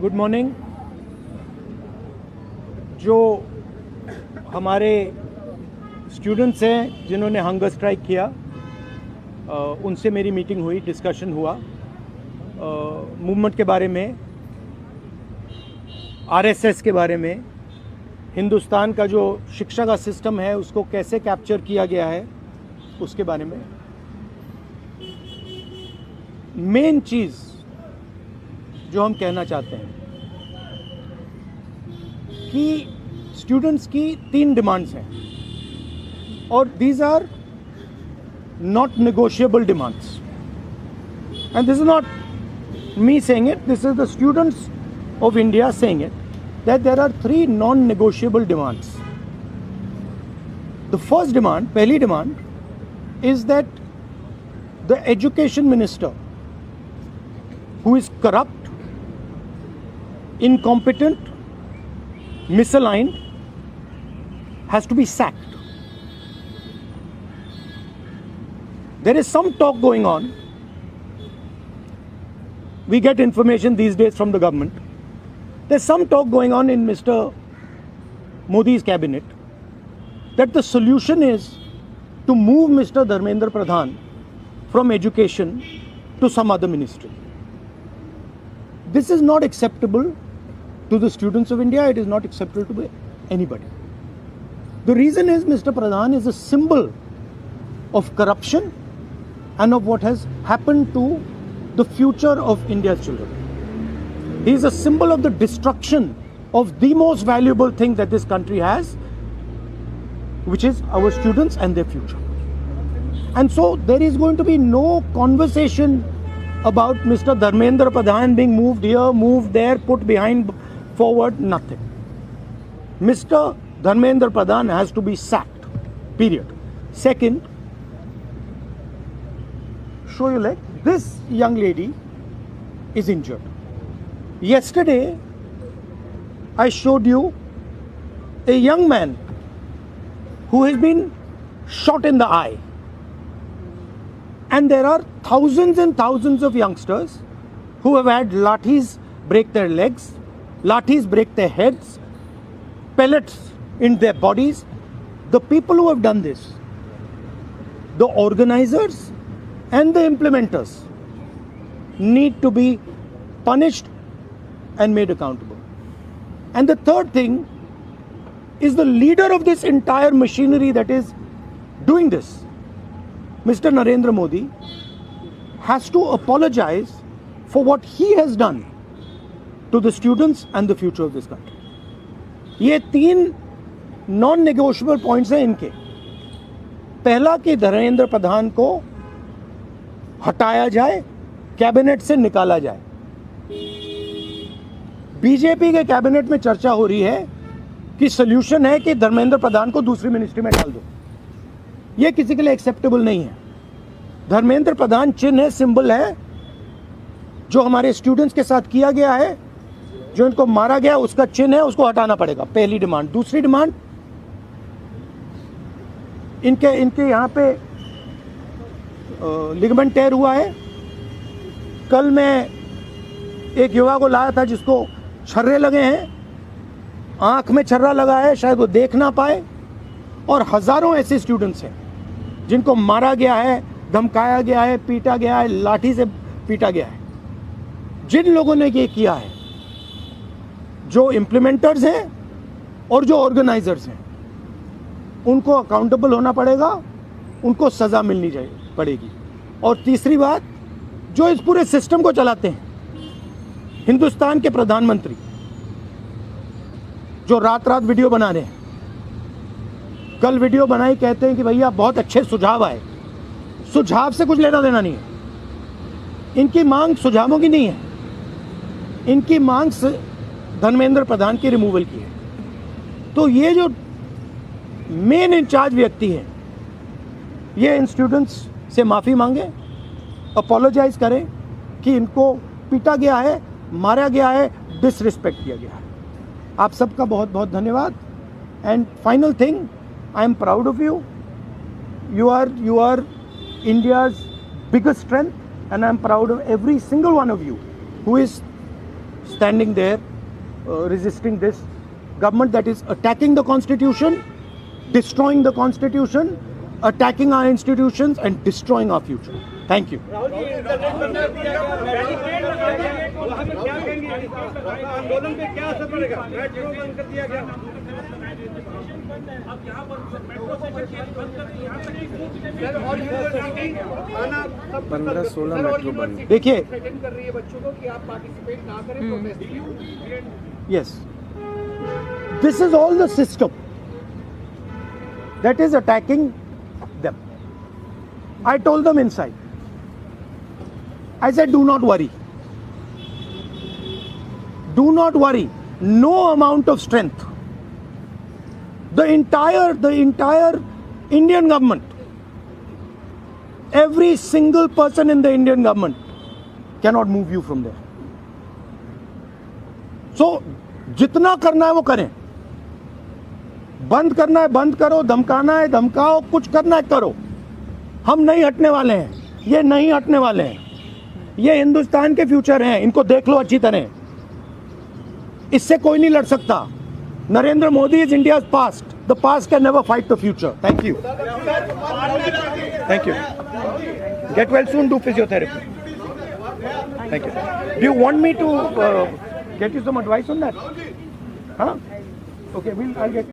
Good morning. जो हमारे students हैं जिन्होंने हंगर स्ट्राइक किया, उनसे मेरी मीटिंग हुई, डिस्कशन हुआ मूवमेंट के बारे में, आरएसएस के बारे में, हिंदुस्तान का जो शिक्षा का सिस्टम है उसको कैसे कैप्चर किया गया है उसके बारे में। मेन चीज़ जो हम कहना चाहते हैं कि स्टूडेंट्स की 3 डिमांड्स हैं और these are not negotiable demands, and this is not me saying it, this is the students of India saying it, that there are 3 non-negotiable demands. The first demand, pehli demand, is that the education minister, who is corrupt, incompetent, misaligned, has to be sacked. There is some talk going on. We get information these days from the government. There's some talk going on in Mr. Modi's cabinet that the solution is to move Mr. Dharmendra Pradhan from education to some other ministry. This is not acceptable to the students of India. It is not acceptable to anybody. The reason is Mr. Pradhan is a symbol of corruption and of what has happened to the future of India's children. He is a symbol of the destruction of the most valuable thing that this country has, which is our students and their future. And so there is going to be no conversation about Mr. Dharmendra Pradhan being moved here, moved there, put behind, forward, nothing. Mr. Dharmendra Pradhan has to be sacked, period. Second, show your leg. This young lady is injured. Yesterday, I showed you a young man who has been shot in the eye. And there are thousands and thousands of youngsters who have had lathis break their legs, lathis break their heads, pellets in their bodies. The people who have done this, the organizers and the implementers, need to be punished and made accountable. And the third thing is the leader of this entire machinery that is doing this, Mr. Narendra Modi, has to apologize for what he has done to the students and the future of this country. ये 3 non-negotiable points हैं इनके। पहला कि धर्मेंद्र प्रधान को हटाया जाए, cabinet से निकाला जाए। बीजेपी के कैबिनेट में चर्चा हो रही है कि सॉल्यूशन है कि धर्मेंद्र प्रधान को दूसरी मिनिस्ट्री में डाल दो। यह किसी के लिए एक्सेप्टेबल नहीं है। धर्मेंद्र प्रधान चिन्ह है, सिंबल है, जो हमारे स्टूडेंट्स के साथ किया गया है, जो इनको मारा गया उसका चिन्ह है, उसको हटाना पड़ेगा, पहली डिमांड। दूसरी डिमांड, इनके यहाँ पे लिगामेंट टेयर हुआ है। कल मैं एक युवा को लाया था जिसको छर्रे लगे हैं, आंख में छर्रा लगा है, शायद वो देख ना पाए, और हजारों ऐसे स्टूडेंट्स हैं जिनको मारा गया है, धमकाया गया है, पीटा गया है, लाठी से पीटा गया है। जिन लोगों ने ये किया है, जो इम्प्लीमेंटर्स हैं और जो ऑर्गेनाइजर्स हैं, उनको अकाउंटेबल होना पड़ेगा, उनको सजा मिलनी पड़ेगी। और तीसरी बात, जो इस पूरे सिस्टम को चलाते हैं, हिंदुस्तान के प्रधानमंत्री, जो रात रात वीडियो बना रहे हैं, कल वीडियो बनाई, कहते हैं कि भैया बहुत अच्छे सुझाव आए। सुझाव से कुछ लेना देना नहीं है। इनकी मांग सुझावों की नहीं है, इनकी मांग धर्मेंद्र प्रधान की रिमूवल की है। तो ये जो मेन इंचार्ज व्यक्ति है, ये इन स्टूडेंट्स से माफ़ी मांगे, अपोलोजाइज करें कि इनको पीटा गया है, मारा गया है, डिसरिस्पेक्ट किया गया है। आप सबका बहुत बहुत धन्यवाद। And final thing, I am proud of you. You are India's biggest strength. and I'm proud of every single one of you who is standing there resisting this government that is attacking the constitution, destroying the constitution, attacking our institutions and destroying our future. Thank you. आंदोलन पे क्या असर पड़ेगा? Metro बंद कर दिया गया। अब यहाँ पर मेट्रो स्टेशन बंद कर दिया। यहाँ तक कि 15-16 मेट्रो बंद। देखिए, थ्रेटन कर रही है बच्चों को कि आप पार्टिसिपेट ना करें protest. yes, this is all the system that is attacking them. I told them inside. I said, do not worry. Do not worry. No amount of strength. The entire Indian government, every single person in the Indian government cannot move you from there. So, जितना करना है वो करें. बंद करना है बंद करो, धमकाना है धमकाओ, कुछ करना है करो. हम नहीं हटने वाले हैं. ये नहीं हटने वाले हैं. ये हिंदुस्तान के फ्यूचर हैं. इनको देख लो अच्छी तरह. इससे कोई नहीं लड़ सकता. Narendra Modi is India's past. The past can never fight the future. Thank you. Thank you. Get well soon. Do physiotherapy. Thank you. Do you want me to get you some advice on that? Huh? Okay, I'll get.